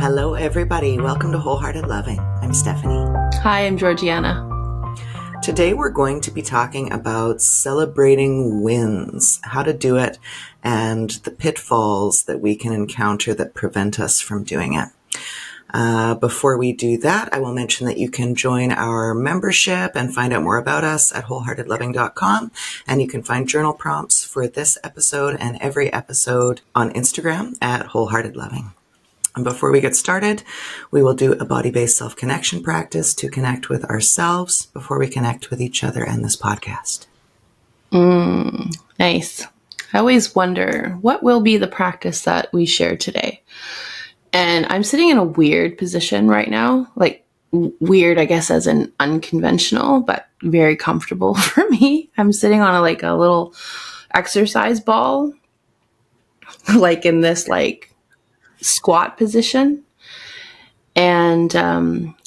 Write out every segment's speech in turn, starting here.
Hello, everybody. Welcome to Wholehearted Loving. I'm Stephanie. Hi, I'm Georgiana. Today, we're going to be talking about celebrating wins, how to do it, and the pitfalls that we can encounter that prevent us from doing it. Before we do that, I will mention that you can join our membership and find out more about us at wholeheartedloving.com. And you can find journal prompts for this episode and every episode on Instagram at wholeheartedloving. And before we get started, we will do a body-based self-connection practice to connect with ourselves before we connect with each other and this podcast. Nice. I always wonder, what will be the practice that we share today? And I'm sitting in a weird position right now, like weird, I guess, as in unconventional, but very comfortable for me. I'm sitting on a little exercise ball, like in this squat position. And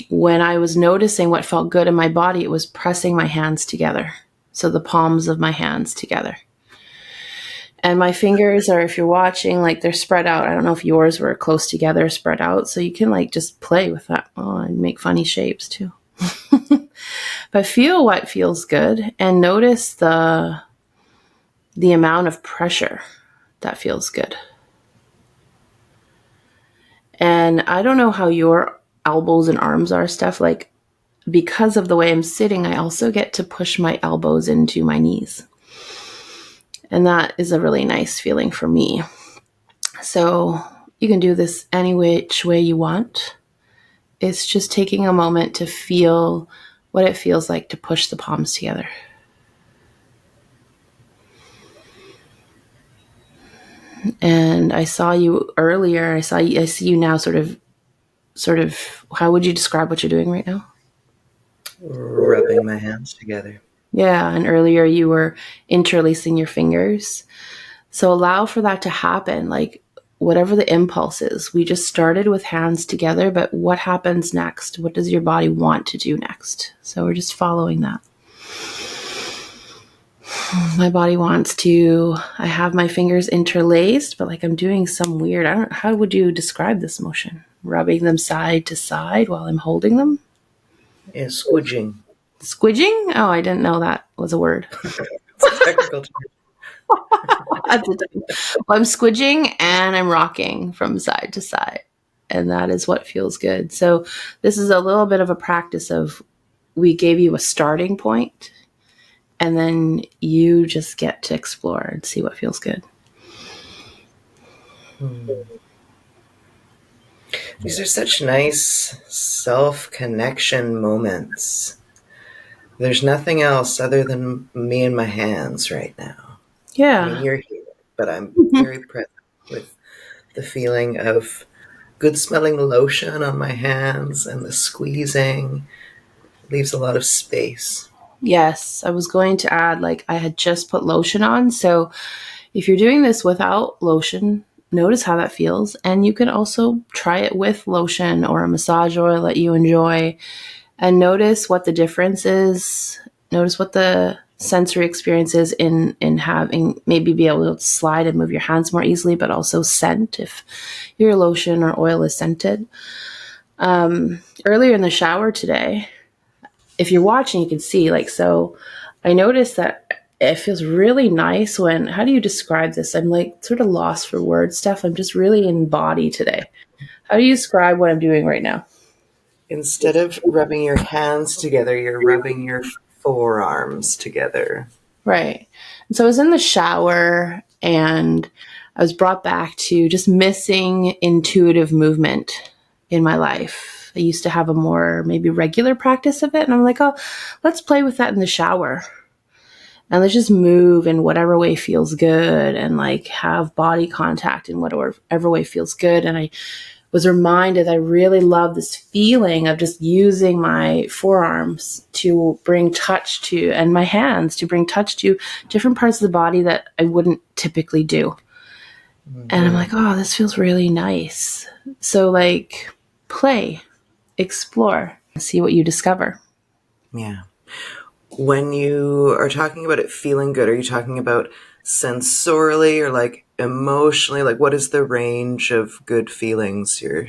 when I was noticing what felt good in my body, it was pressing my hands together. So the palms of my hands together. And my fingers are, if you're watching, they're spread out. I don't know if yours were close together, spread out. So you can just play with that. Oh, and make funny shapes too. But feel what feels good and notice the amount of pressure that feels good. And I don't know how your elbows and arms are, Steph. Because of the way I'm sitting, I also get to push my elbows into my knees. And that is a really nice feeling for me. So you can do this any which way you want. It's just taking a moment to feel what it feels like to push the palms together. And I saw you earlier. I see you now sort of, how would you describe what you're doing right now? Rubbing my hands together. Yeah, and earlier you were interlacing your fingers. So allow for that to happen, whatever the impulse is. We just started with hands together, but what happens next? What does your body want to do next? So we're just following that. My body wants to, I have my fingers interlaced, but I'm doing some weird, how would you describe this motion? Rubbing them side to side while I'm holding them? Yeah, squidging. Squidging? Oh, I didn't know that was a word. It's a technical term. Well, I'm squidging and I'm rocking from side to side. And that is what feels good. So this is a little bit of a practice of, we gave you a starting point, and then you just get to explore and see what feels good. These are such nice self-connection moments. There's nothing else other than me and my hands right now. Yeah. I mean, you're here, but I'm very present with the feeling of good smelling lotion on my hands, and the squeezing leaves a lot of space. Yes, I was going to add, I had just put lotion on. So if you're doing this without lotion, notice how that feels. And you can also try it with lotion or a massage oil that you enjoy, and notice what the difference is. Notice what the sensory experience is in having, maybe be able to slide and move your hands more easily, but also scent if your lotion or oil is scented. Earlier in the shower today, if you're watching, you can see, so I noticed that it feels really nice when, how do you describe this? I'm sort of lost for words, Steph. I'm just really in body today. How do you describe what I'm doing right now? Instead of rubbing your hands together, you're rubbing your forearms together. Right. And so I was in the shower and I was brought back to just missing intuitive movement in my life. I used to have a more maybe regular practice of it. And I'm like, oh, let's play with that in the shower. And let's just move in whatever way feels good, and have body contact in whatever way feels good. And I was reminded I really love this feeling of just using my forearms to bring touch to, and my hands to bring touch to different parts of the body that I wouldn't typically do. Mm-hmm. And I'm like, oh, this feels really nice. So play, explore, see what you discover. Yeah. When you are talking about it feeling good, are you talking about sensorially or emotionally? What is the range of good feelings you're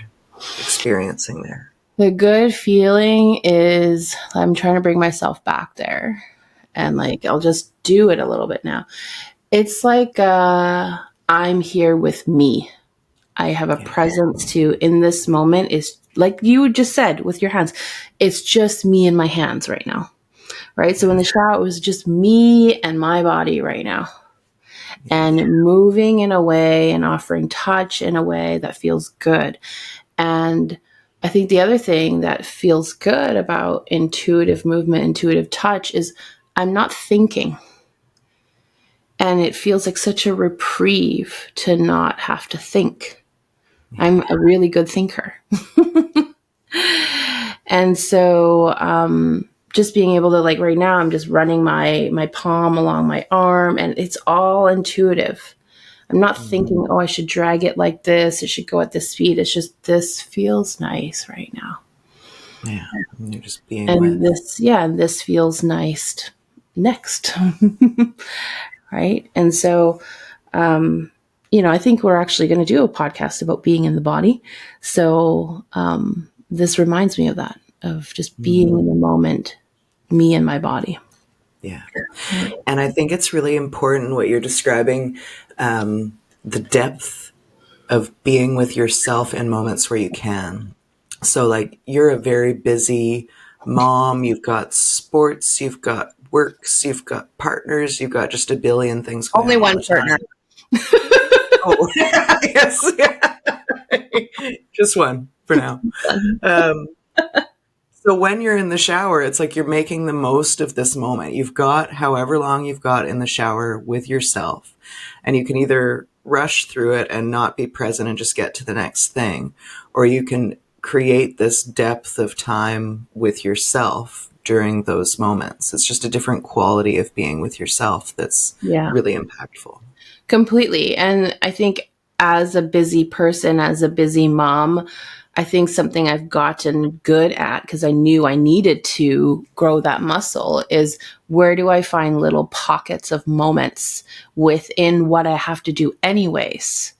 experiencing there? The good feeling is I'm trying to bring myself back there. And like, I'll just do it a little bit now. It's like I'm here with me. I have a Yeah. presence to in this moment is like you just said with your hands. It's just me and my hands right now. Right. So in the shower, it was just me and my body right now. And moving in a way and offering touch in a way that feels good. And I think the other thing that feels good about intuitive movement, intuitive touch is I'm not thinking. And it feels like such a reprieve to not have to think. I'm a really good thinker. And so just being able to, like, right now, I'm just running my palm along my arm and it's all intuitive. I'm not thinking, oh, I should drag it like this. It should go at this speed. It's just, this feels nice right now. Yeah. And you're just being And with. this feels nice next. Right. And so, I think we're actually going to do a podcast about being in the body. So this reminds me of that, of just being in the moment, me and my body. Yeah. And I think it's really important what you're describing, the depth of being with yourself in moments where you can. So, like, you're a very busy mom, you've got sports, you've got works, you've got partners, you've got just a billion things going Only on all one the partner. time. Oh, yes. Yeah. Just one for now. Um, So when you're in the shower, it's like you're making the most of this moment. You've got however long you've got in the shower with yourself, and you can either rush through it and not be present and just get to the next thing, or you can create this depth of time with yourself during those moments. It's just a different quality of being with yourself that's Yeah. really impactful. Completely. And I think as a busy person, as a busy mom, I think something I've gotten good at because I knew I needed to grow that muscle is where do I find little pockets of moments within what I have to do anyways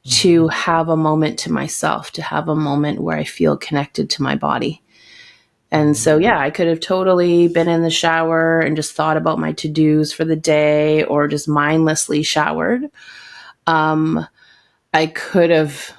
to have a moment to myself, to have a moment where I feel connected to my body. And so, yeah, I could have totally been in the shower and just thought about my to-dos for the day or just mindlessly showered. I could have,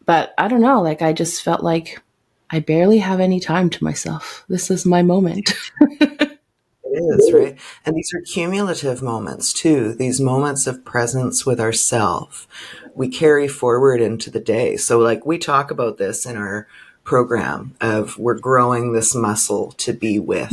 but I don't know, like I just felt like I barely have any time to myself. This is my moment. It is, right? And these are cumulative moments too, these moments of presence with ourself. We carry forward into the day. So like we talk about this in our program of we're growing this muscle to be with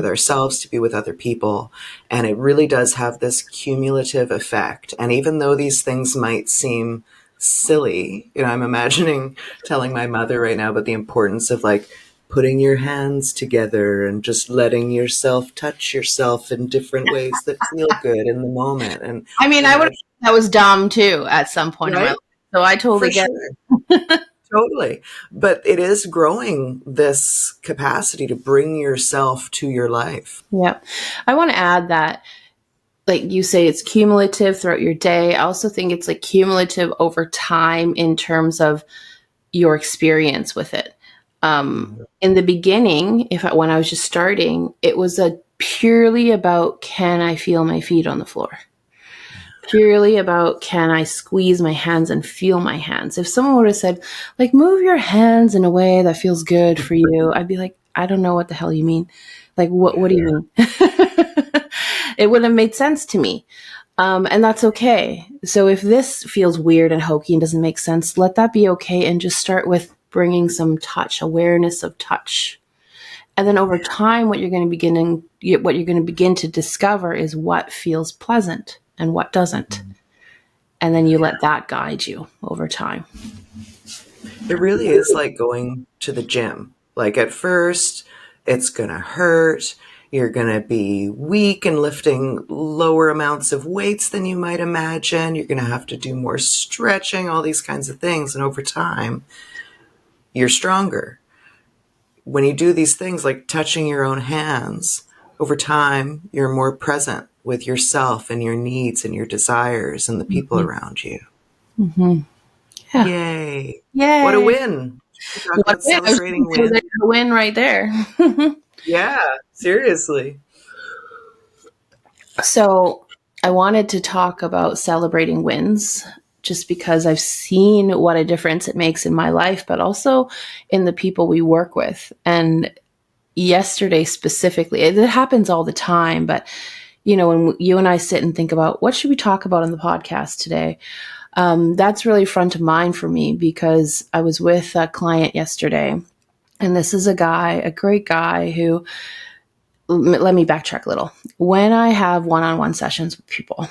ourselves, to be with other people. And it really does have this cumulative effect. And even though these things might seem silly, I'm imagining telling my mother right now about the importance of like putting your hands together and just letting yourself touch yourself in different ways that feel good in the moment. And, I mean, I would it's, that was dumb too at some point in my right? life. So I For totally get sure. Totally. But it is growing this capacity to bring yourself to your life. it. Yeah. I want to add that, like you say, it's cumulative throughout your day. I also think it's like cumulative over time in terms of your experience with it. In the beginning, when I was just starting, it was a purely about can I feel my feet on the floor? Purely about can I squeeze my hands and feel my hands? If someone would have said, like, move your hands in a way that feels good for you, I'd be like, I don't know what the hell you mean. Like, what do you mean? It wouldn't have made sense to me. And that's okay. So if this feels weird and hokey and doesn't make sense, let that be okay and just start with bringing some touch, awareness of touch. And then over time, what you're going to begin to discover is what feels pleasant and what doesn't. And then you let that guide you over time. It really is like going to the gym. Like at first, it's going to hurt. You're going to be weak and lifting lower amounts of weights than you might imagine. You're going to have to do more stretching, all these kinds of things. And over time, you're stronger. When you do these things like touching your own hands, over time, you're more present with yourself and your needs and your desires and the people around you. Yeah. Yay. What a Yay. win. We talk What about win? I was celebrating gonna say wins. there's a win right there. Yeah, seriously. So I wanted to talk about celebrating wins just because I've seen what a difference it makes in my life, but also in the people we work with. And yesterday specifically, it happens all the time, but when you and I sit and think about what should we talk about on the podcast today, that's really front of mind for me because I was with a client yesterday, and this is a great guy who, let me backtrack a little. When I have one-on-one sessions with people,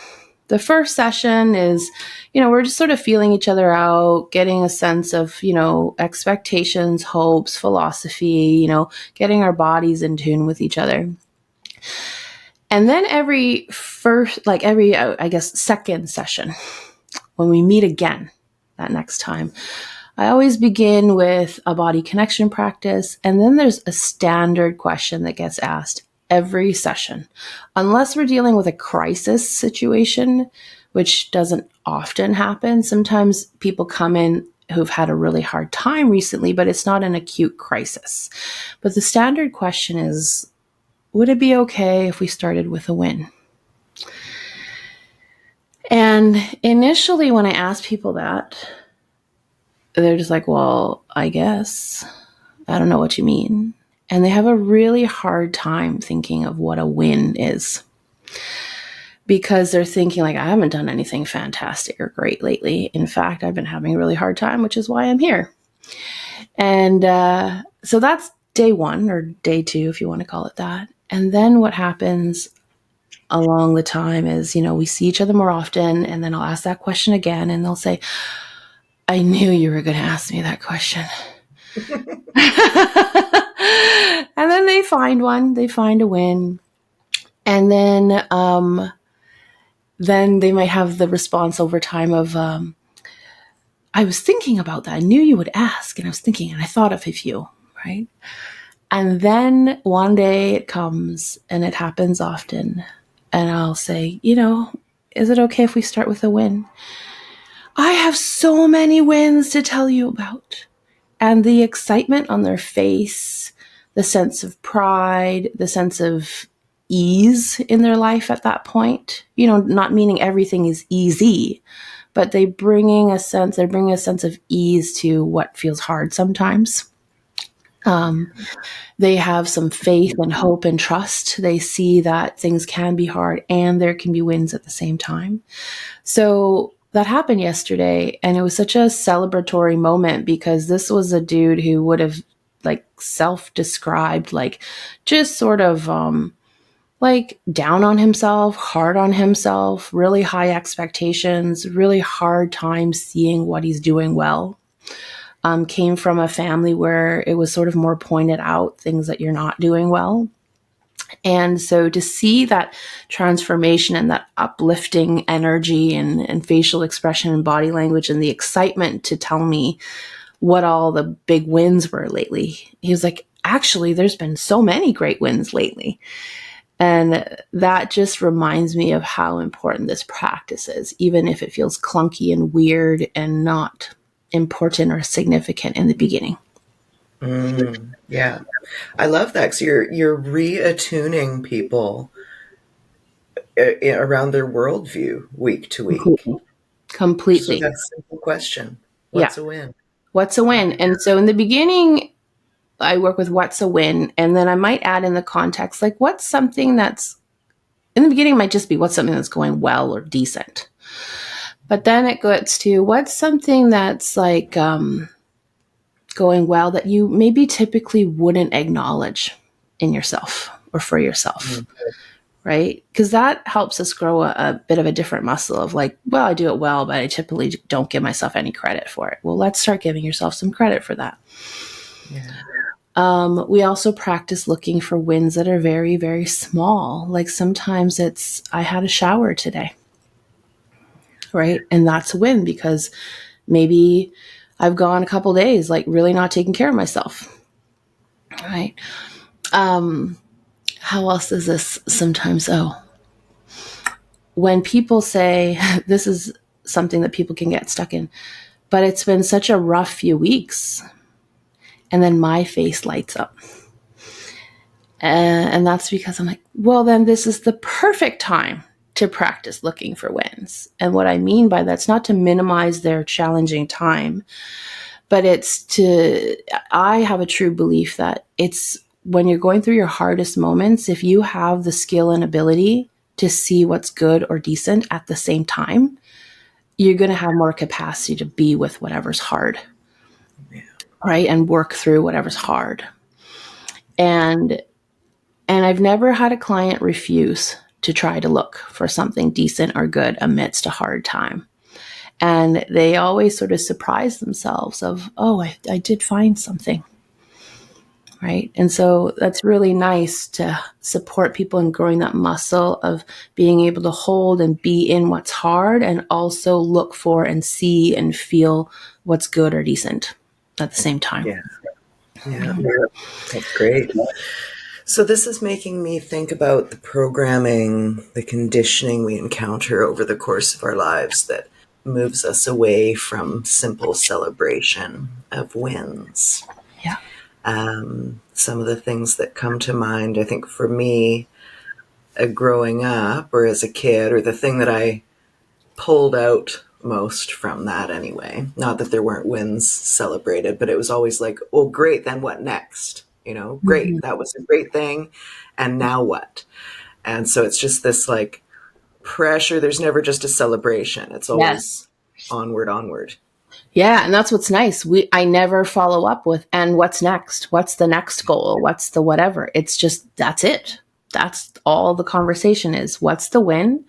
the first session is, we're just sort of feeling each other out, getting a sense of, expectations, hopes, philosophy, getting our bodies in tune with each other. And then I guess, second session, when we meet again that next time, I always begin with a body connection practice. And then there's a standard question that gets asked every session, unless we're dealing with a crisis situation, which doesn't often happen. Sometimes people come in who've had a really hard time recently, but it's not an acute crisis. But the standard question is, would it be okay if we started with a win? And initially, when I asked people that, they're just like, well, I guess. I don't know what you mean. And they have a really hard time thinking of what a win is because they're thinking like, I haven't done anything fantastic or great lately. In fact, I've been having a really hard time, which is why I'm here. And so that's day one or day two, if you want to call it that. And then what happens along the time is, we see each other more often, and then I'll ask that question again, and they'll say, I knew you were going to ask me that question. And then they find a win. And then they might have the response over time of, I was thinking about that. I knew you would ask, and I was thinking, and I thought of you, right? And then one day it comes, and it happens often. And I'll say, is it okay if we start with a win? I have so many wins to tell you about. And the excitement on their face, the sense of pride, the sense of ease in their life at that point, not meaning everything is easy, but they're bringing a sense of ease to what feels hard sometimes. They have some faith and hope and trust. They see that things can be hard and there can be wins at the same time. So that happened yesterday, and it was such a celebratory moment because this was a dude who would have self-described just sort of down on himself, hard on himself, really high expectations, really hard time seeing what he's doing well. Came from a family where it was sort of more pointed out things that you're not doing well. And so to see that transformation and that uplifting energy and facial expression and body language and the excitement to tell me what all the big wins were lately, he was like, actually, there's been so many great wins lately. And that just reminds me of how important this practice is, even if it feels clunky and weird and not important or significant in the beginning. Yeah. I love that because you're reattuning people around their worldview week to week. So Completely. that's a simple question. Yeah. What's a win? What's a win? And so in the beginning, I work with what's a win. And then I might add in the context, what's something that's, in the beginning might just be what's something that's going well or decent. But then it gets to what's something that's going well that you maybe typically wouldn't acknowledge in yourself or for yourself. Mm-hmm. Right? Because that helps us grow a bit of a different muscle of I do it well, but I typically don't give myself any credit for it. Well, let's start giving yourself some credit for that. Yeah. We also practice looking for wins that are very, very small. Sometimes it's, I had a shower today. Right? And that's a win because maybe I've gone a couple days, really not taking care of myself. Right? How else is this sometimes? When people say, this is something that people can get stuck in, But it's been such a rough few weeks. And then my face lights up. And that's because I'm like, well, then this is the perfect time to practice looking for wins. And what I mean by that's not to minimize their challenging time, but I have a true belief that it's when you're going through your hardest moments, if you have the skill and ability to see what's good or decent at the same time, you're going to have more capacity to be with whatever's hard, right? And work through whatever's hard. And I've never had a client refuse to try to look for something decent or good amidst a hard time. And they always sort of surprise themselves of, oh, I did find something. Right. And so that's really nice to support people in growing that muscle of being able to hold and be in what's hard and also look for and see and feel what's good or decent at the same time. Yeah. That's great. So this is making me think about the programming, the conditioning we encounter over the course of our lives that moves us away from simple celebration of wins. Yeah. Some of the things that come to mind, I think for me, growing up or as a kid, or the thing that I pulled out most from that anyway, not that there weren't wins celebrated, but it was always like, oh, great, then what next? Great, that was a great thing. And now what? And so it's just this like pressure. There's never just a celebration. It's always onward. Yeah, and that's what's nice. I never follow up with, and what's next? What's the next goal? What's the whatever? It's just, that's it. That's all the conversation is. What's the win?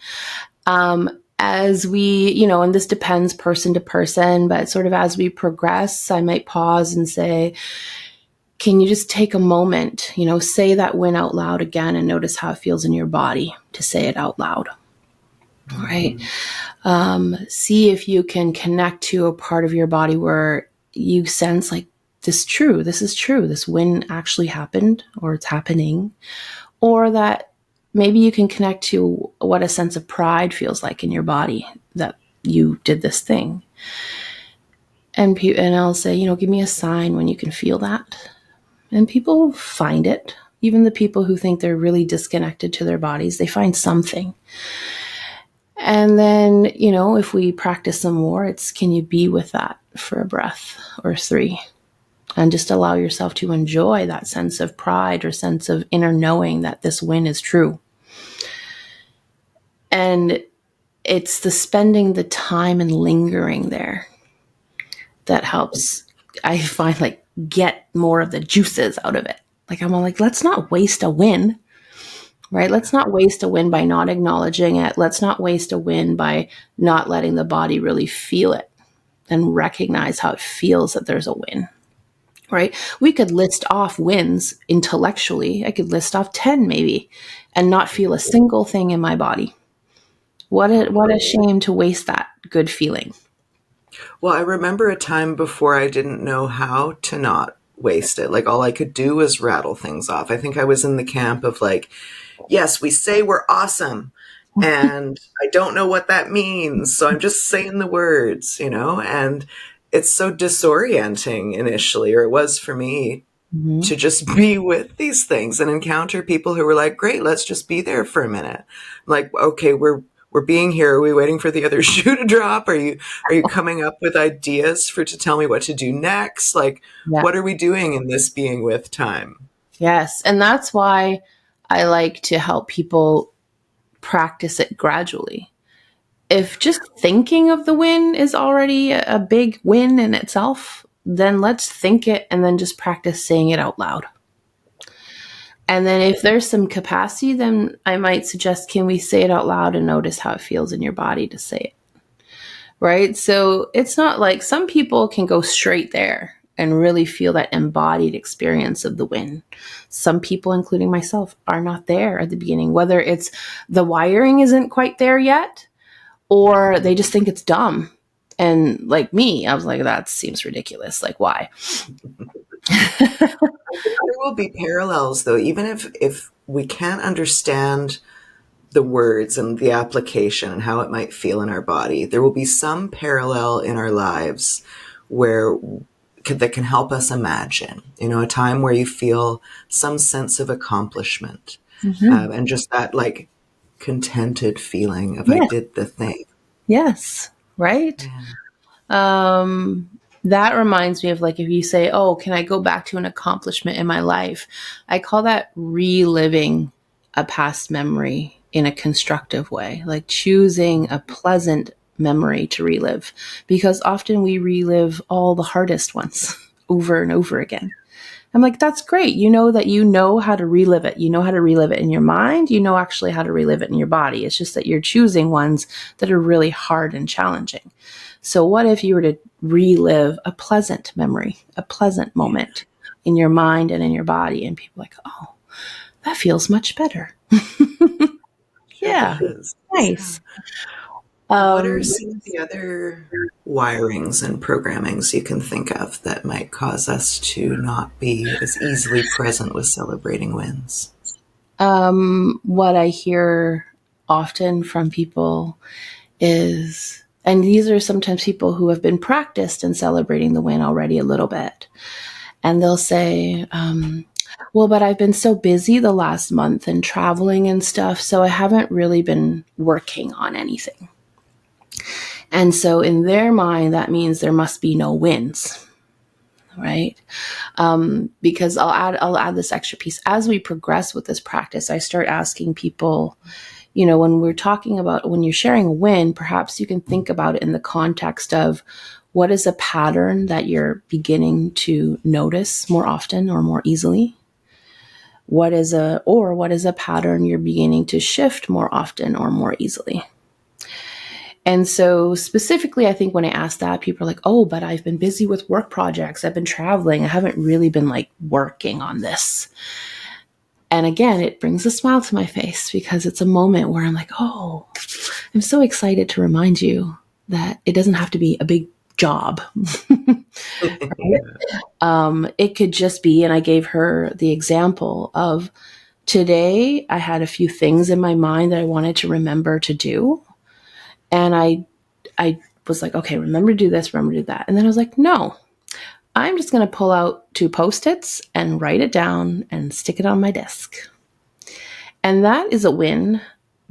As we, and this depends person to person, but sort of as we progress, I might pause and say, can you just take a moment, say that win out loud again and notice how it feels in your body to say it out loud. All right. See if you can connect to a part of your body where you sense like this is true. This win actually happened or it's happening, or that maybe you can connect to what a sense of pride feels like in your body that you did this thing. And I'll say, give me a sign when you can feel that. And people find it. Even the people who think they're really disconnected to their bodies, they find something. And then, if we practice some more, it's can you be with that for a breath or 3? And just allow yourself to enjoy that sense of pride or sense of inner knowing that this win is true. And it's the spending the time and lingering there that helps, I find, like get more of the juices out of it. Like I'm all like, let's not waste a win. Right? Let's not waste a win by not acknowledging it. Let's not waste a win by not letting the body really feel it and recognize how it feels that there's a win. Right? We could list off wins intellectually. I could list off 10 maybe and not feel a single thing in my body. What a shame to waste that good feeling. Well, I remember a time before I didn't know how to not waste it. Like all I could do was rattle things off. I think I was in the camp of like, yes, we say we're awesome. And I don't know what that means. So I'm just saying the words, and it's so disorienting initially, or it was for me, to just be with these things and encounter people who were like, great, let's just be there for a minute. I'm like, okay, we're being here. Are we waiting for the other shoe to drop? Are you coming up with ideas to tell me what to do next? Like, What are we doing in this being with time? Yes. And that's why I like to help people practice it gradually. If just thinking of the win is already a big win in itself, then let's think it and then just practice saying it out loud. And then if there's some capacity, then I might suggest, can we say it out loud and notice how it feels in your body to say it? Right? So it's not like some people can go straight there and really feel that embodied experience of the win. Some people, including myself, are not there at the beginning, whether it's the wiring isn't quite there yet, or they just think it's dumb. And like me, I was like, that seems ridiculous. Like, why? There will be parallels, though, even if we can't understand the words and the application and how it might feel in our body, there will be some parallel in our lives where that can help us imagine, a time where you feel some sense of accomplishment, Mm-hmm. and just that like contented feeling of I Yes. did the thing. Yes. Right. Yeah. That reminds me of like if you say, "Oh, can I go back to an accomplishment in my life?" I call that reliving a past memory in a constructive way, like choosing a pleasant memory to relive, because often we relive all the hardest ones over and over again. I'm like, that's great. You know that you know how to relive it. You know how to relive it in your mind. You know actually how to relive it in your body. It's just that you're choosing ones that are really hard and challenging. So what if you were to relive a pleasant memory, a pleasant moment in your mind and in your body? And people are like, oh, that feels much better. Sure Yeah, does. Yeah. nice. What are Um, some of the other wirings and programmings you can think of that might cause us to not be as easily present with celebrating wins? what I hear often from people is, and these are sometimes people who have been practiced in celebrating the win already a little bit, and they'll say, well, but I've been so busy the last month and traveling and stuff, so I haven't really been working on anything. And so in their mind, that means there must be no wins, right? Because I'll add this extra piece. As we progress with this practice, I start asking people, when we're talking about when you're sharing a win, perhaps you can think about it in the context of what is a pattern that you're beginning to notice more often or more easily? What is a pattern you're beginning to shift more often or more easily? And so specifically, I think when I ask that, people are like, oh, but I've been busy with work projects. I've been traveling. I haven't really been like working on this. And again, it brings a smile to my face because it's a moment where I'm like, oh, I'm so excited to remind you that it doesn't have to be a big job. It could just be, and I gave her the example of today, I had a few things in my mind that I wanted to remember to do. And I was like, okay, remember to do this, remember to do that. And then I was like, no, I'm just going to pull out 2 Post-its and write it down and stick it on my desk. And that is a win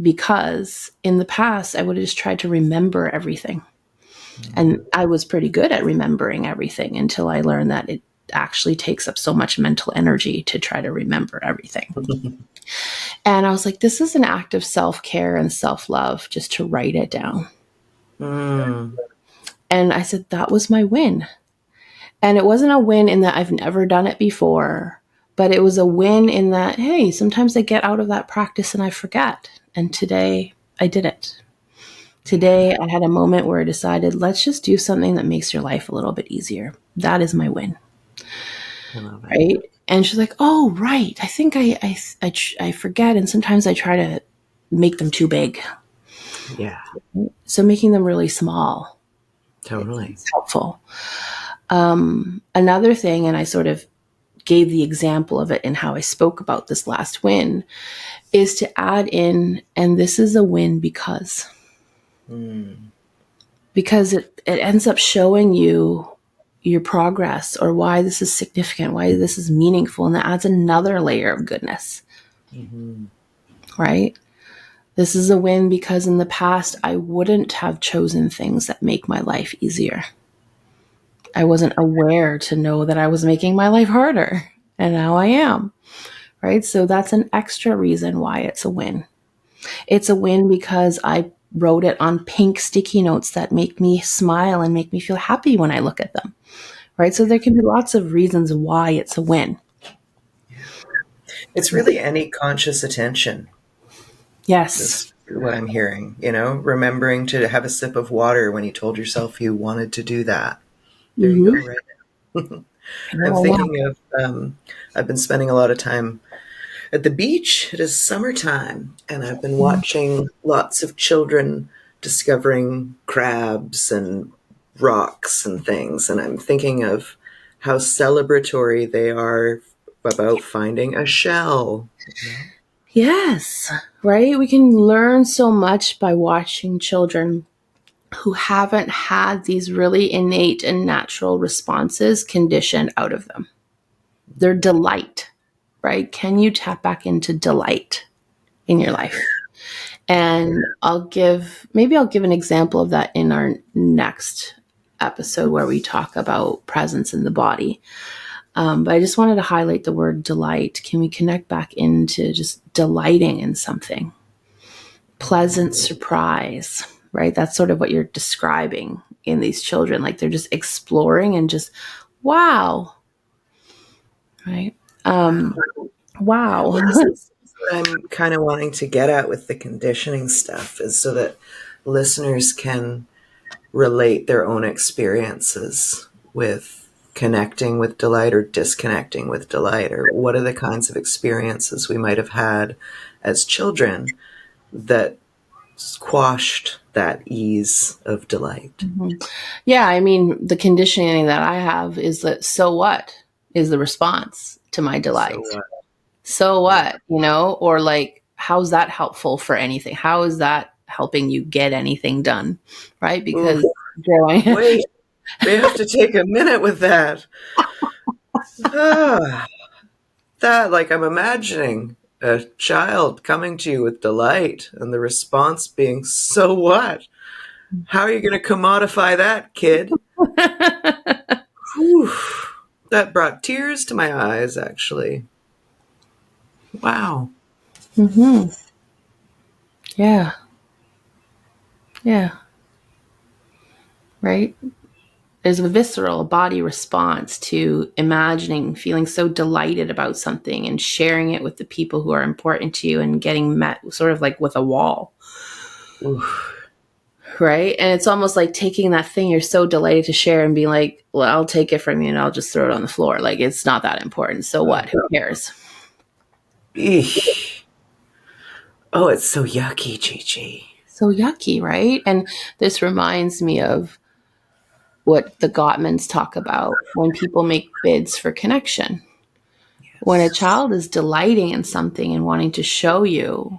because in the past, I would have just tried to remember everything. And I was pretty good at remembering everything until I learned that it actually takes up so much mental energy to try to remember everything. And I was like, this is an act of self-care and self-love just to write it down. Mm. And I said, that was my win. And it wasn't a win in that I've never done it before, but it was a win in that, hey, sometimes I get out of that practice and I forget. And today I did it. Today I had a moment where I decided, let's just do something that makes your life a little bit easier. That is my win. I love it. Right. And she's like, oh, right. I think I forget. And sometimes I try to make them too big. Yeah, So making them really small totally. is helpful. Another thing, and I sort of gave the example of it in how I spoke about this last win, is to add in, and this is a win because. Because it ends up showing you your progress or why this is significant, why this is meaningful, and that adds another layer of goodness. Mm-hmm. Right? This is a win because in the past, I wouldn't have chosen things that make my life easier. I wasn't aware to know that I was making my life harder, and now I am. Right? So that's an extra reason why it's a win. It's a win because I wrote it on pink sticky notes that make me smile and make me feel happy when I look at them. Right? So there can be lots of reasons why it's a win. It's really any conscious attention. Yes. Is what I'm hearing. Remembering to have a sip of water when you told yourself you wanted to do that. There you go, Mm-hmm. right? I'm Oh, yeah. thinking of, I've been spending a lot of time at the beach. It is summertime, and I've been watching lots of children discovering crabs and rocks and things. And I'm thinking of how celebratory they are about finding a shell. Yes. right? We can learn so much by watching children who haven't had these really innate and natural responses conditioned out of them. Their delight, right? Can you tap back into delight in your life? And I'll give an example of that in our next episode where we talk about presence in the body. But I just wanted to highlight the word delight. Can we connect back into just delighting in something? Pleasant surprise, right? That's sort of what you're describing in these children. Like they're just exploring and just, wow, right? Wow. Well, this is what I'm kind of wanting to get at with the conditioning stuff, is so that listeners can relate their own experiences with connecting with delight or disconnecting with delight, or what are the kinds of experiences we might have had as children that quashed that ease of delight. Mm-hmm. Yeah, I mean, the conditioning that I have is that so what is the response to my delight? So what, or like, how's that helpful for anything? How is that helping you get anything done? Right? Because wait, we have to take a minute with that. That, like, I'm imagining a child coming to you with delight and the response being, so what? How are you going to commodify that, kid? Whew. That brought tears to my eyes, actually. Wow. Mm-hmm. Yeah. Yeah. Right? There's a visceral body response to imagining, feeling so delighted about something and sharing it with the people who are important to you and getting met sort of like with a wall. Oof. Right? And it's almost like taking that thing you're so delighted to share and being like, well, I'll take it from you and I'll just throw it on the floor. Like, it's not that important. So what? Who cares? Eesh. Oh, it's so yucky, Gigi. So yucky, right? And this reminds me of what the Gottmans talk about when people make bids for connection. Yes. When a child is delighting in something and wanting to show you,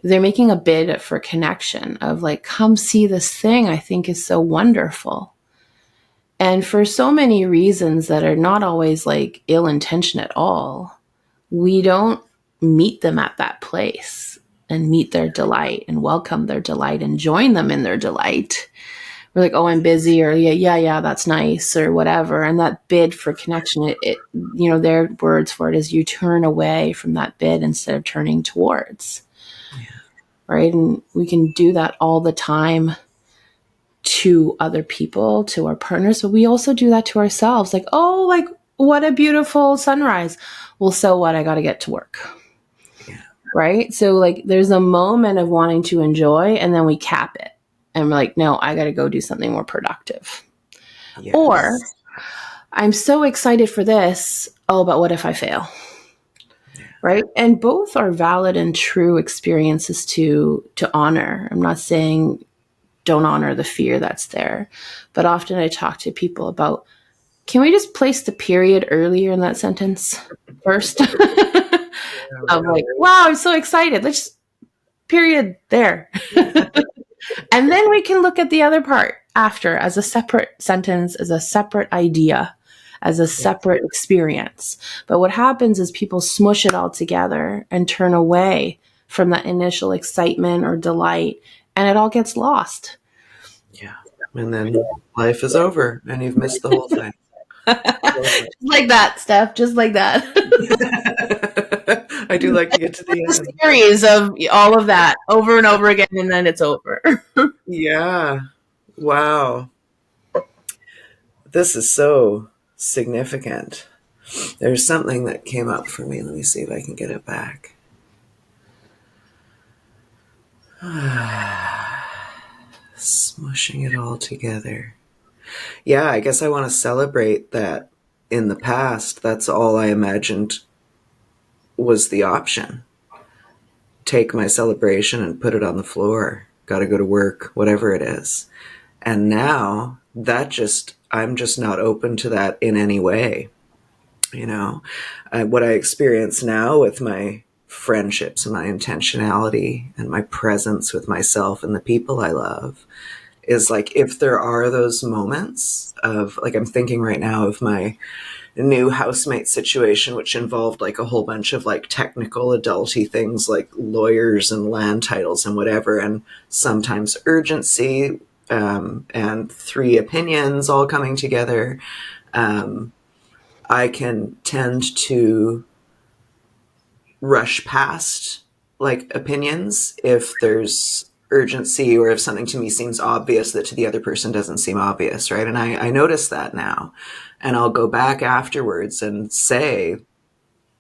they're making a bid for connection of like, come see this thing I think is so wonderful. And for so many reasons that are not always like ill intention at all, we don't meet them at that place and meet their delight and welcome their delight and join them in their delight. We're like, oh, I'm busy, or yeah, that's nice, or whatever. And that bid for connection, it their words for it is you turn away from that bid instead of turning towards. Yeah. Right. And we can do that all the time to other people, to our partners, but we also do that to ourselves. Like, oh, like, what a beautiful sunrise. Well, so what? I got to get to work. Yeah. Right. So like there's a moment of wanting to enjoy and then we cap it. And we're like, no, I got to go do something more productive. Yes. Or I'm so excited for this. Oh, but what if I fail? Yeah. Right. And both are valid and true experiences to honor. I'm not saying don't honor the fear that's there. But often I talk to people about, can we just place the period earlier in that sentence first? I'm like, wow, I'm so excited. Let's just period there. And then we can look at the other part after as a separate sentence, as a separate idea, as a separate experience. But what happens is people smush it all together and turn away from that initial excitement or delight, and it all gets lost. Yeah. And then life is over and you've missed the whole thing. Just like that, Steph. Just like that. I do like to get to the end. A series of all of that over and over again, and then it's over. Yeah. Wow. This is so significant. There's something that came up for me. Let me see if I can get it back. Smushing it all together. Yeah, I guess I want to celebrate that in the past, that's all I imagined was the option. Take my celebration and put it on the floor. Got to go to work, whatever it is. And now I'm just not open to that in any way. What I experience now with my friendships and my intentionality and my presence with myself and the people I love is like, if there are those moments of, like, I'm thinking right now of my new housemate situation, which involved like a whole bunch of like technical adulty things like lawyers and land titles and whatever, and sometimes urgency, and three opinions all coming together. I can tend to rush past like opinions if there's urgency, or if something to me seems obvious that to the other person doesn't seem obvious, right? And I notice that now, and I'll go back afterwards and say,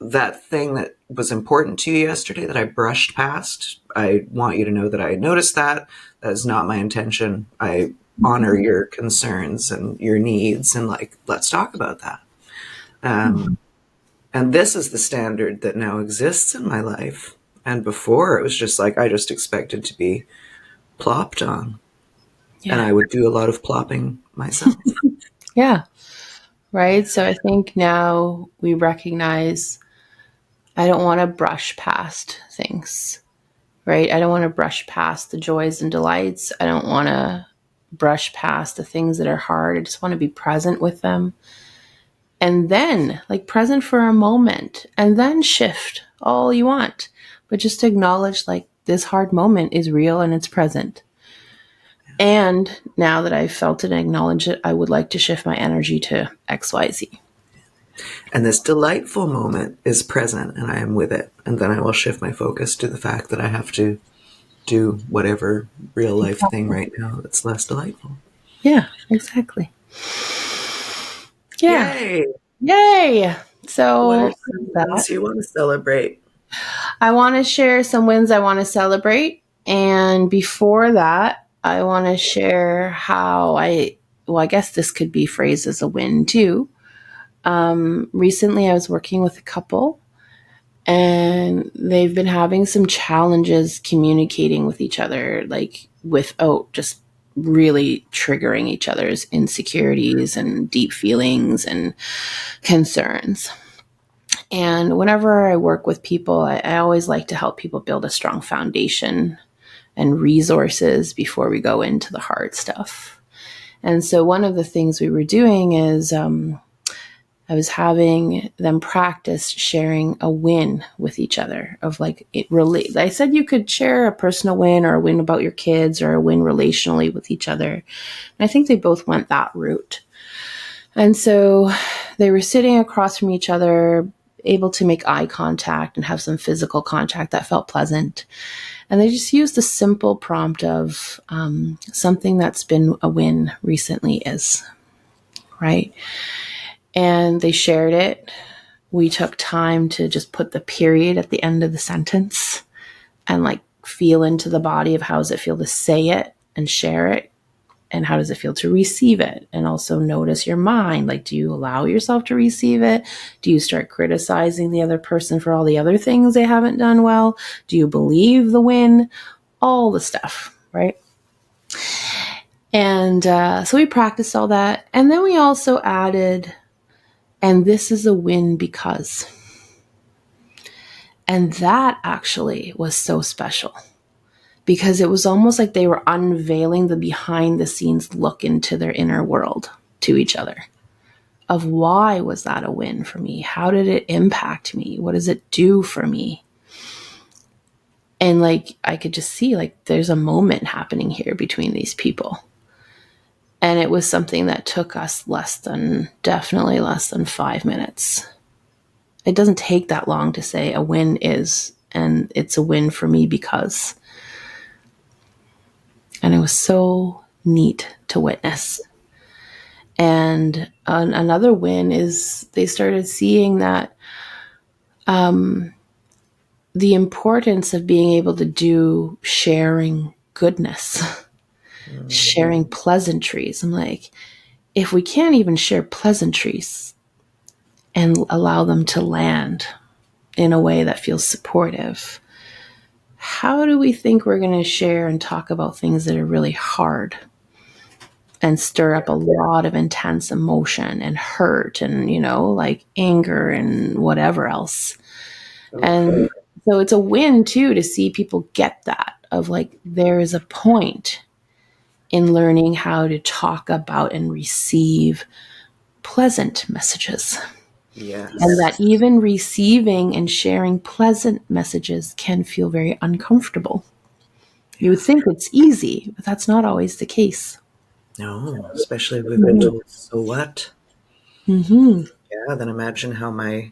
that thing that was important to you yesterday that I brushed past, I want you to know that I noticed that. That is not my intention. I honor your concerns and your needs, and like, let's talk about that. And this is the standard that now exists in my life. And before, it was just like, I just expected to be plopped on. And I would do a lot of plopping myself. Yeah. Right. So I think now we recognize I don't want to brush past things. Right. I don't want to brush past the joys and delights. I don't want to brush past the things that are hard. I just want to be present with them. And then, like, present for a moment, and then shift all you want. But just acknowledge, like, this hard moment is real and it's present. And now that I've felt it and acknowledged it, I would like to shift my energy to XYZ. And this delightful moment is present, and I am with it. And then I will shift my focus to the fact that I have to do whatever real life thing right now that's less delightful. Yeah, exactly. Yeah. Yay! Yay! So what are some wins you want to celebrate? I want to share some wins I want to celebrate. And before that, I want to share how I guess this could be phrased as a win too. Recently, I was working with a couple, and they've been having some challenges communicating with each other, like without just really triggering each other's insecurities and deep feelings and concerns. And whenever I work with people, I always like to help people build a strong foundation and resources before we go into the hard stuff. And so one of the things we were doing is I was having them practice sharing a win with each other of like it really. I said you could share a personal win or a win about your kids or a win relationally with each other. And I think they both went that route. And so they were sitting across from each other, able to make eye contact and have some physical contact that felt pleasant. And they just used a simple prompt of something that's been a win recently is, right? And they shared it. We took time to just put the period at the end of the sentence and like feel into the body of how does it feel to say it and share it, and how does it feel to receive it, and also notice your mind. Like, do you allow yourself to receive it? Do you start criticizing the other person for all the other things they haven't done well? Do you believe the win? All the stuff, right? And so we practiced all that, and then we also added, and this is a win because. And that actually was so special because it was almost like they were unveiling the behind the scenes look into their inner world to each other of why was that a win for me? How did it impact me? What does it do for me? And like, I could just see like there's a moment happening here between these people. And it was something that took us definitely less than 5 minutes. It doesn't take that long to say a win is, and it's a win for me because. And it was so neat to witness. And another win is they started seeing that the importance of being able to do sharing goodness, sharing pleasantries. I'm like, if we can't even share pleasantries and allow them to land in a way that feels supportive, how do we think we're going to share and talk about things that are really hard and stir up a lot of intense emotion and hurt and, like anger and whatever else? And So it's a win too to see people get that of like, there is a point in learning how to talk about and receive pleasant messages. Yes. And that even receiving and sharing pleasant messages can feel very uncomfortable. You would think it's easy, but that's not always the case. No, especially if we've been told, so what? Mm-hmm. Yeah, then imagine how my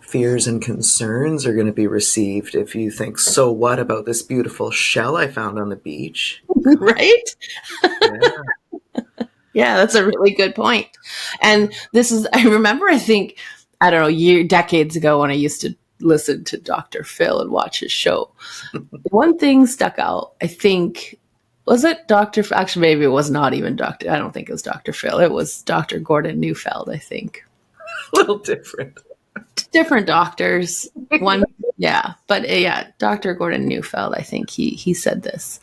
fears and concerns are going to be received if you think, so what about this beautiful shell I found on the beach? Right? Yeah. Yeah, that's a really good point. And this is, I remember, I don't know, decades ago when I used to listen to Dr. Phil and watch his show. One thing stuck out, I think, was it actually, maybe it was not even I don't think it was Dr. Phil. It was Dr. Gordon Neufeld, I think. A little different. Different doctors. One, yeah. But yeah, Dr. Gordon Neufeld, I think he said this.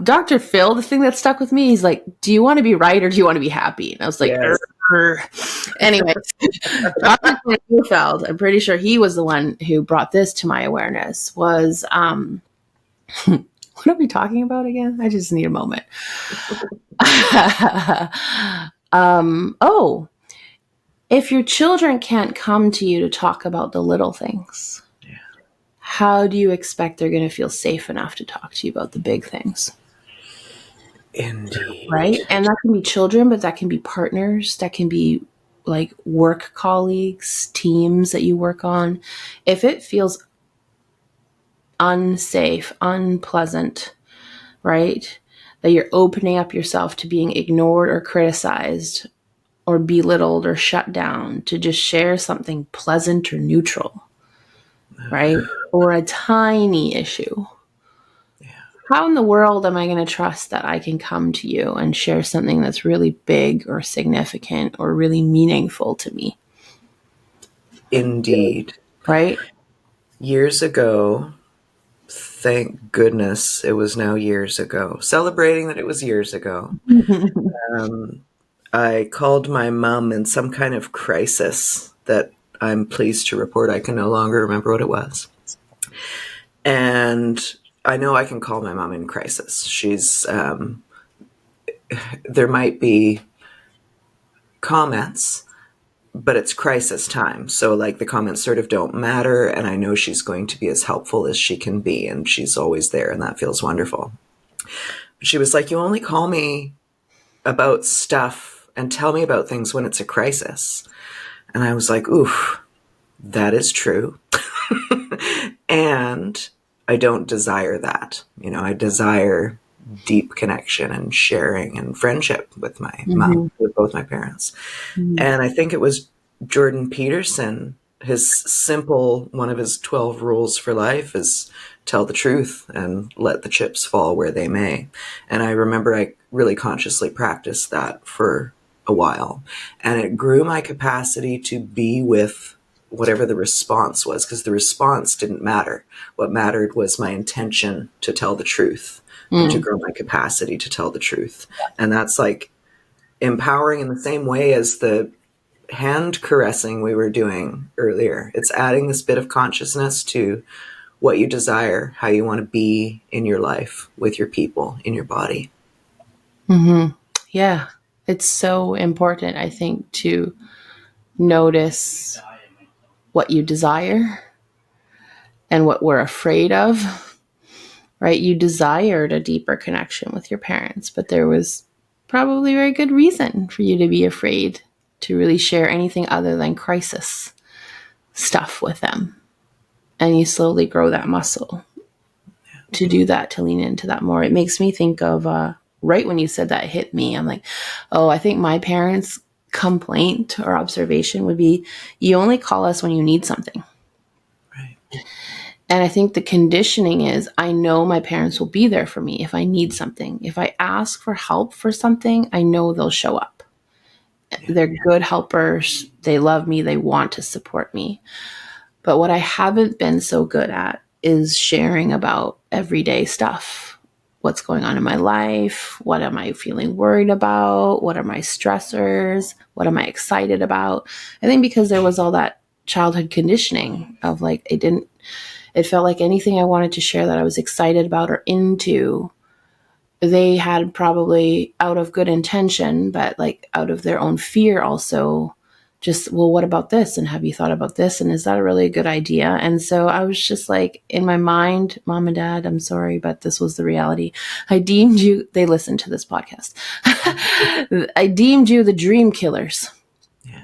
Dr. Phil, the thing that stuck with me, he's like, do you want to be right or do you want to be happy? And I was like, Yes. Anyway, Dr. Neufeld, I'm pretty sure he was the one who brought this to my awareness, was, what are we talking about again? I just need a moment. If your children can't come to you to talk about the little things, how do you expect they're going to feel safe enough to talk to you about the big things? Indeed. Right? And that can be children, but that can be partners. That can be like work colleagues, teams that you work on. If it feels unsafe, unpleasant, right? That you're opening up yourself to being ignored or criticized or belittled or shut down to just share something pleasant or neutral, right? Or a tiny issue. How in the world am I going to trust that I can come to you and share something that's really big or significant or really meaningful to me? Indeed. Right? Years ago, thank goodness it was now years ago, celebrating that it was years ago, I called my mom in some kind of crisis that I'm pleased to report I can no longer remember what it was. And I know I can call my mom in crisis. She's, there might be comments, but it's crisis time. So like the comments sort of don't matter. And I know she's going to be as helpful as she can be. And she's always there. And that feels wonderful. But she was like, you only call me about stuff and tell me about things when it's a crisis. And I was like, oof, that is true. And I don't desire that. You know, I desire deep connection and sharing and friendship with my mom, with both my parents. And I think it was Jordan Peterson, one of his 12 rules for life is tell the truth and let the chips fall where they may. And I remember I really consciously practiced that for a while. And it grew my capacity to be with whatever the response was, because the response didn't matter. What mattered was my intention to tell the truth and to grow my capacity to tell the truth. And that's like empowering in the same way as the hand caressing we were doing earlier. It's adding this bit of consciousness to what you desire, how you want to be in your life, with your people, in your body. Mm-hmm. Yeah. It's so important, I think, to notice what you desire and what we're afraid of, right? You desired a deeper connection with your parents, but there was probably a very good reason for you to be afraid to really share anything other than crisis stuff with them. And you slowly grow that muscle to do that, to lean into that more. It makes me think of, right when you said that hit me, I'm like, oh, I think my parents' complaint or observation would be, you only call us when you need something. Right. And I think the conditioning is, I know my parents will be there for me if I need something. If I ask for help for something, I know they'll show up. They're good helpers. They love me. They want to support me. But what I haven't been so good at is sharing about everyday stuff. What's going on in my life? What am I feeling worried about? What are my stressors? What am I excited about? I think because there was all that childhood conditioning of like, It felt like anything I wanted to share that I was excited about or into, they had probably out of good intention, but like out of their own fear also just, well, what about this? And have you thought about this? And is that a really good idea? And so I was just like, in my mind, Mom and Dad, I'm sorry, but this was the reality. I deemed you, they listened to this podcast. I deemed you the dream killers. Yeah.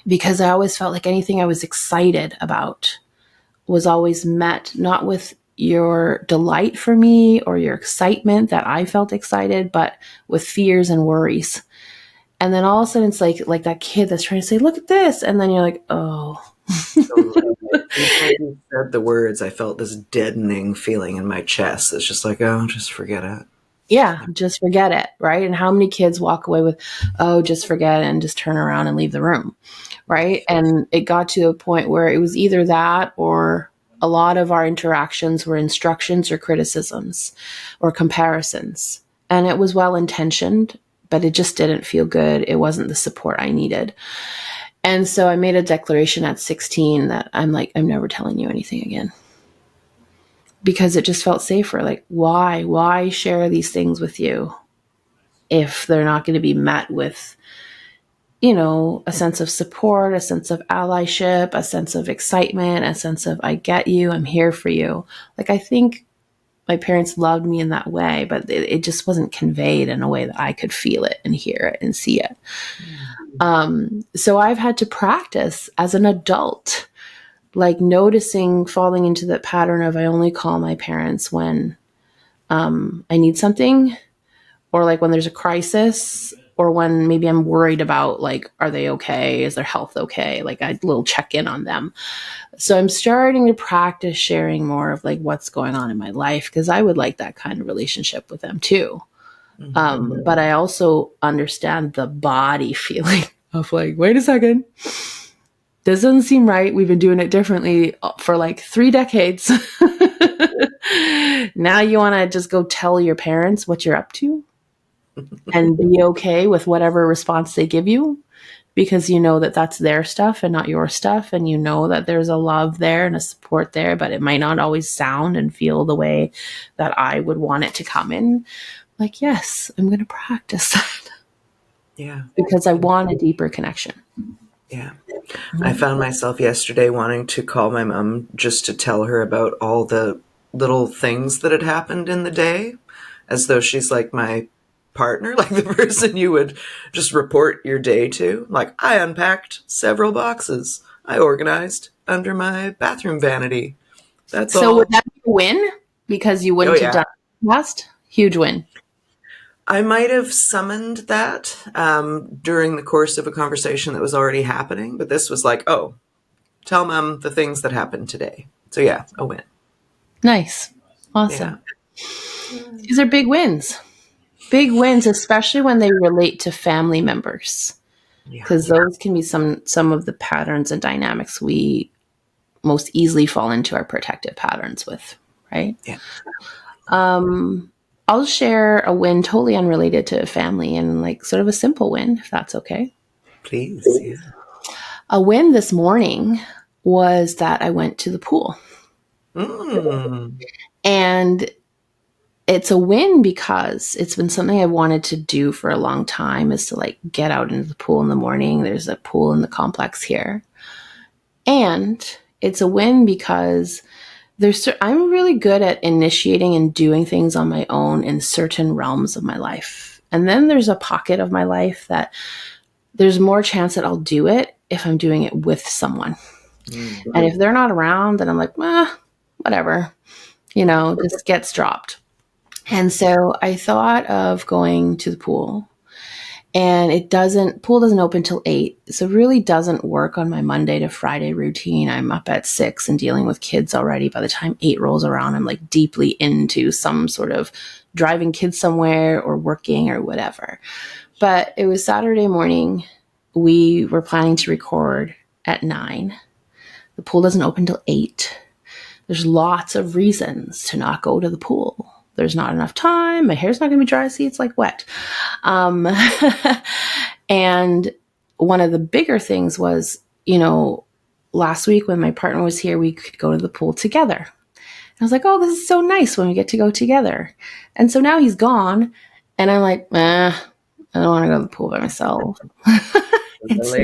Because I always felt like anything I was excited about was always met not with your delight for me or your excitement that I felt excited, but with fears and worries. And then all of a sudden it's like that kid that's trying to say, look at this. And then you're like, oh. Before you said the words, I felt this deadening feeling in my chest. It's just like, oh, just forget it. Yeah, just forget it, right? And how many kids walk away with, oh, just forget it and just turn around and leave the room, right? And it got to a point where it was either that or a lot of our interactions were instructions or criticisms or comparisons. And it was well-intentioned, but it just didn't feel good. It wasn't the support I needed. And so I made a declaration at 16 that I'm like, I'm never telling you anything again. Because it just felt safer. Like, why share these things with you if they're not going to be met with, a sense of support, a sense of allyship, a sense of excitement, a sense of, I get you, I'm here for you. Like, I think my parents loved me in that way, but it just wasn't conveyed in a way that I could feel it and hear it and see it. So I've had to practice as an adult, like noticing, falling into that pattern of I only call my parents when I need something, or like when there's a crisis, or when maybe I'm worried about, like, are they okay? Is their health okay? Like a little check in on them. So I'm starting to practice sharing more of like what's going on in my life, because I would like that kind of relationship with them too. But I also understand the body feeling of like, wait a second, this doesn't seem right. We've been doing it differently for like 3 decades. Now you want to just go tell your parents what you're up to and be okay with whatever response they give you, because you know that that's their stuff and not your stuff. And you know that there's a love there and a support there, but it might not always sound and feel the way that I would want it to come in. Like, yes, I'm going to practice that. Yeah. Because I want a deeper connection. Yeah. I found myself yesterday wanting to call my mom just to tell her about all the little things that had happened in the day, as though she's like my partner, like the person you would just report your day to. Like, I unpacked several boxes. I organized under my bathroom vanity. That's So all. would that be a win? Because you wouldn't have done it last? Huge win. I might have summoned that during the course of a conversation that was already happening, but this was like, oh, tell Mom the things that happened today. So yeah, a win. Nice. Awesome. Yeah. These are big wins. Big wins, especially when they relate to family members, because those can be some of the patterns and dynamics we most easily fall into our protective patterns with, right? Yeah. I'll share a win totally unrelated to family, and like sort of a simple win, if that's okay. Please. Yeah. A win this morning was that I went to the pool. And it's a win because it's been something I wanted to do for a long time, is to like get out into the pool in the morning. There's a pool in the complex here. And it's a win because I'm really good at initiating and doing things on my own in certain realms of my life. And then there's a pocket of my life that there's more chance that I'll do it if I'm doing it with someone. Mm-hmm. And if they're not around, then I'm like, whatever, just gets dropped. And so I thought of going to the pool, and pool doesn't open till 8. So it really doesn't work on my Monday to Friday routine. I'm up at 6 and dealing with kids already. By the time 8 rolls around, I'm like deeply into some sort of driving kids somewhere or working or whatever. But it was Saturday morning. We were planning to record at 9. The pool doesn't open till 8. There's lots of reasons to not go to the pool. There's not enough time. My hair's not going to be dry. See, it's like wet. And one of the bigger things was, last week when my partner was here, we could go to the pool together. I was like, oh, this is so nice when we get to go together. And so now he's gone, and I'm like, I don't want to go to the pool by myself. It's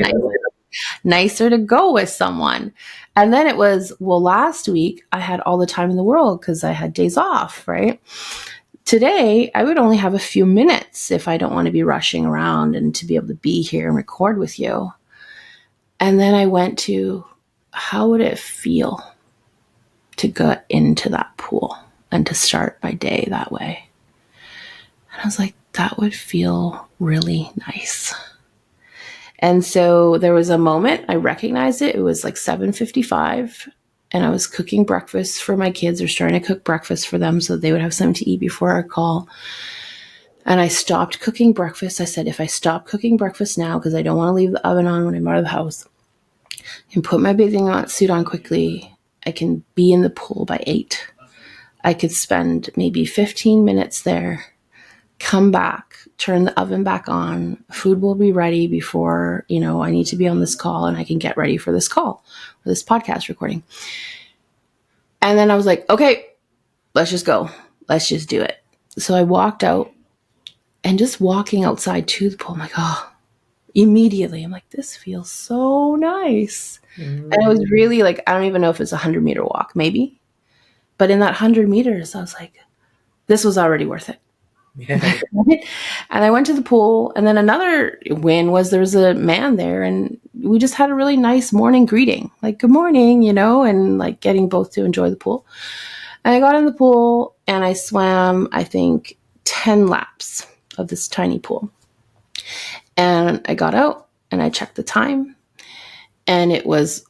nicer to go with someone. And then it was, well, last week I had all the time in the world because I had days off, right? Today, I would only have a few minutes if I don't want to be rushing around and to be able to be here and record with you. And then I went to, how would it feel to get into that pool and to start my day that way? And I was like, that would feel really nice. And so there was a moment I recognized it. It was like 7:55, and I was cooking breakfast for my kids, or starting to cook breakfast for them so they would have something to eat before our call. And I stopped cooking breakfast. I said, if I stop cooking breakfast now, because I don't want to leave the oven on when I'm out of the house, and put my bathing suit on quickly, I can be in the pool by 8. I could spend maybe 15 minutes there, come back, turn the oven back on. Food will be ready before, I need to be on this call, and I can get ready for this call, for this podcast recording. And then I was like, okay, let's just go. Let's just do it. So I walked out, and just walking outside to the pool, I'm like, oh, immediately, I'm like, this feels so nice. And I was really like, I don't even know if it's a 100-meter walk, maybe. But in that 100 meters, I was like, this was already worth it. Yeah. And I went to the pool, and then another win was there was a man there, and we just had a really nice morning greeting, like, good morning, and like getting both to enjoy the pool. And I got in the pool and I swam, I think, 10 laps of this tiny pool. And I got out and I checked the time, and it was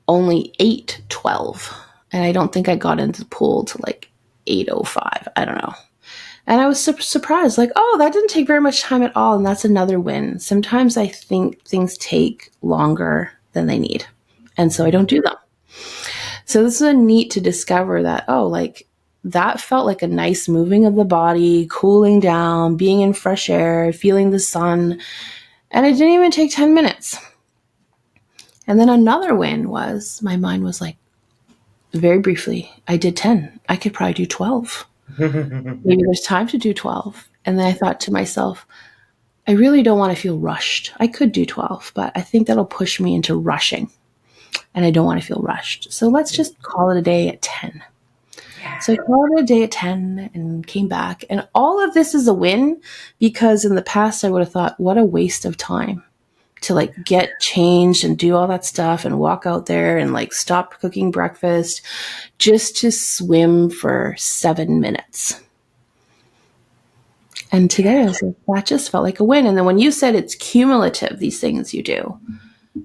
only 8:12. And I don't think I got into the pool till like 8:05. I don't know. And I was surprised, like, oh, that didn't take very much time at all. And that's another win. Sometimes I think things take longer than they need, and so I don't do them. So this is neat to discover that, oh, like, that felt like a nice moving of the body, cooling down, being in fresh air, feeling the sun. And it didn't even take 10 minutes. And then another win was, my mind was like, very briefly, I did 10. I could probably do 12. Maybe there's time to do 12. And then I thought to myself, I really don't want to feel rushed. I could do 12, but I think that'll push me into rushing. And I don't want to feel rushed. So let's just call it a day at 10. Yeah. So I called it a day at 10 and came back. And all of this is a win, because in the past I would have thought, what a waste of time to like get changed and do all that stuff and walk out there and like stop cooking breakfast just to swim for 7 minutes. And today I was like, that just felt like a win. And then when you said it's cumulative, these things you do,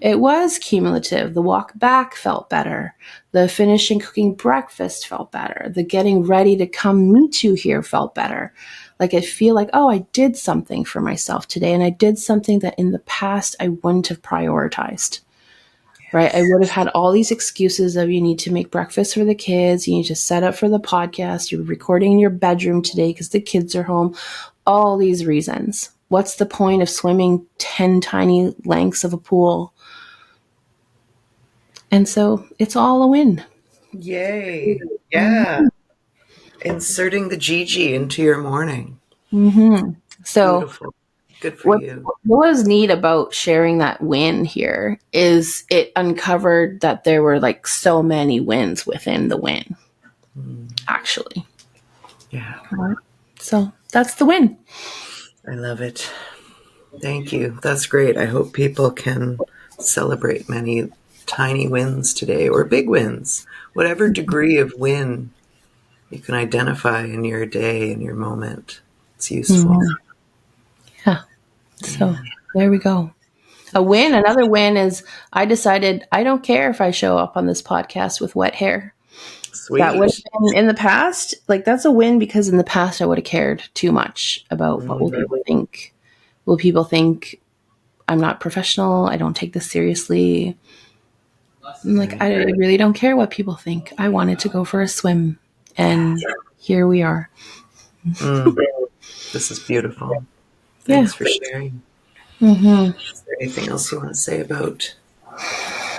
it was cumulative. The walk back felt better. The finishing cooking breakfast felt better. The getting ready to come meet you here felt better. Like, I feel like, oh, I did something for myself today, and I did something that in the past I wouldn't have prioritized. Right? I would have had all these excuses of, you need to make breakfast for the kids, you need to set up for the podcast, you're recording in your bedroom today because the kids are home, all these reasons. What's the point of swimming 10 tiny lengths of a pool? And so it's all a win. Yay. Yeah. Inserting the Gigi into your morning. Mm-hmm. So beautiful. Good for you. What was neat about sharing that win here is it uncovered that there were like so many wins within the win, actually. Yeah. So that's the win. I love it. Thank you. That's great. I hope people can celebrate many tiny wins today, or big wins, whatever degree of win you can identify in your day, in your moment. It's useful. Mm-hmm. Yeah. So there we go. A win. Another win is I decided I don't care if I show up on this podcast with wet hair. Sweet. That would have been in the past. Like, that's a win, because in the past I would have cared too much about what will people think. Will people think I'm not professional? I don't take this seriously. I'm like, I really don't care what people think. I wanted to go for a swim, and here we are. This is beautiful. Thanks for sharing. Is there anything else you want to say about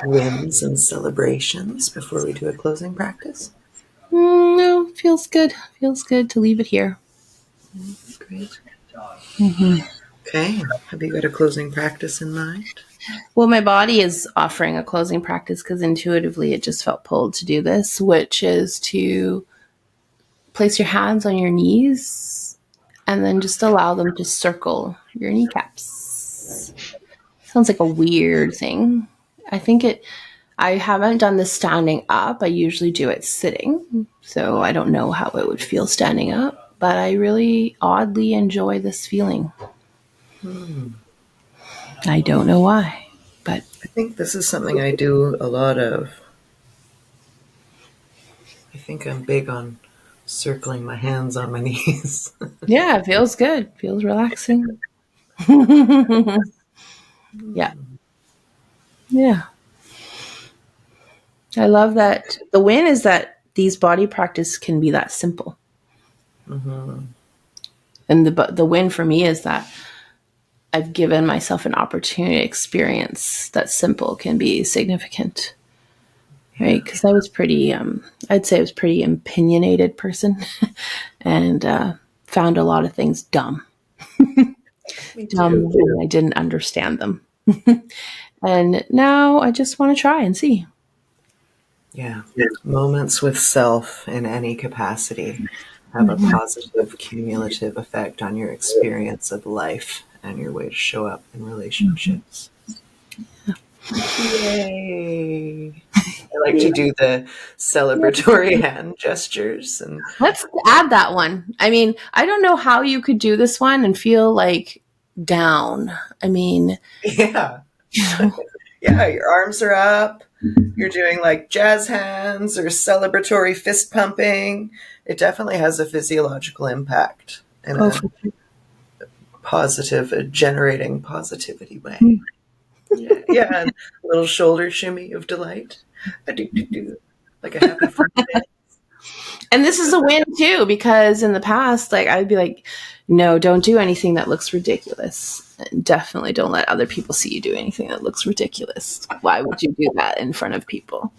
wins and celebrations before we do a closing practice? No, feels good. Feels good to leave it here. Great. Mm-hmm. Okay. Have you got a closing practice in mind? Well, my body is offering a closing practice because intuitively it just felt pulled to do this, which is to place your hands on your knees and then just allow them to circle your kneecaps. Sounds like a weird thing. I haven't done this standing up. I usually do it sitting. So I don't know how it would feel standing up, but I really oddly enjoy this feeling. I don't know why, but I think this is something I do a lot of. I think I'm big on circling my hands on my knees. yeah, it feels good. Feels relaxing. Yeah. Yeah. I love that. The win is that these body practice can be that simple. Mm-hmm. And the win for me is that I've given myself an opportunity to experience that simple can be significant. Right? Because I was pretty, I'd say I was a pretty opinionated person and found a lot of things dumb. Me Dumb, too. and I didn't understand them. And now I just want to try and see. Yeah. Moments with self in any capacity have a positive cumulative effect on your experience of life and your way to show up in relationships. Yay! I like to do the celebratory hand gestures and Let's add that one. I mean, I don't know how you could do this one and feel like down. I mean, yeah. Yeah, your arms are up. You're doing like jazz hands or celebratory fist pumping. It definitely has a physiological impact in oh, a positive, generating positivity way. Yeah, yeah, and a little shoulder shimmy of delight. Do, like a happy fun day. and this is a win too, because in the past, like I'd be like, no, don't do anything that looks ridiculous. And definitely don't let other people see you do anything that looks ridiculous. Why would you do that in front of people?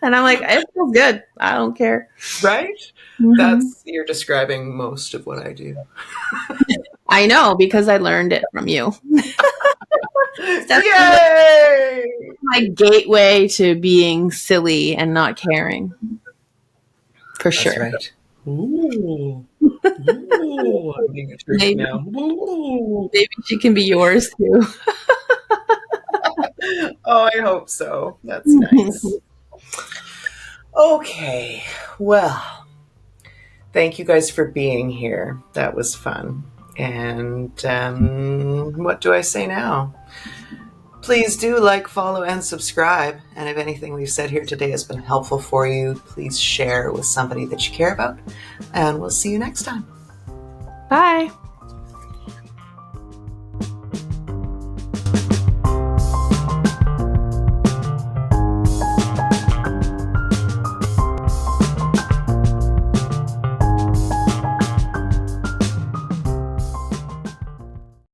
And I'm like, it feels good. I don't care. Right? Mm-hmm. You're describing most of what I do. I know because I learned it from you. That's Yay! my gateway to being silly and not caring. For That's sure. right. Ooh. Ooh. I'm being a truth Maybe, now. Ooh. maybe she can be yours too. Oh, I hope so. That's nice. Okay. Well, thank you guys for being here. That was fun. And what do I say now? Please do like, follow, and subscribe. And if anything we've said here today has been helpful for you, please share with somebody that you care about. And we'll see you next time. Bye.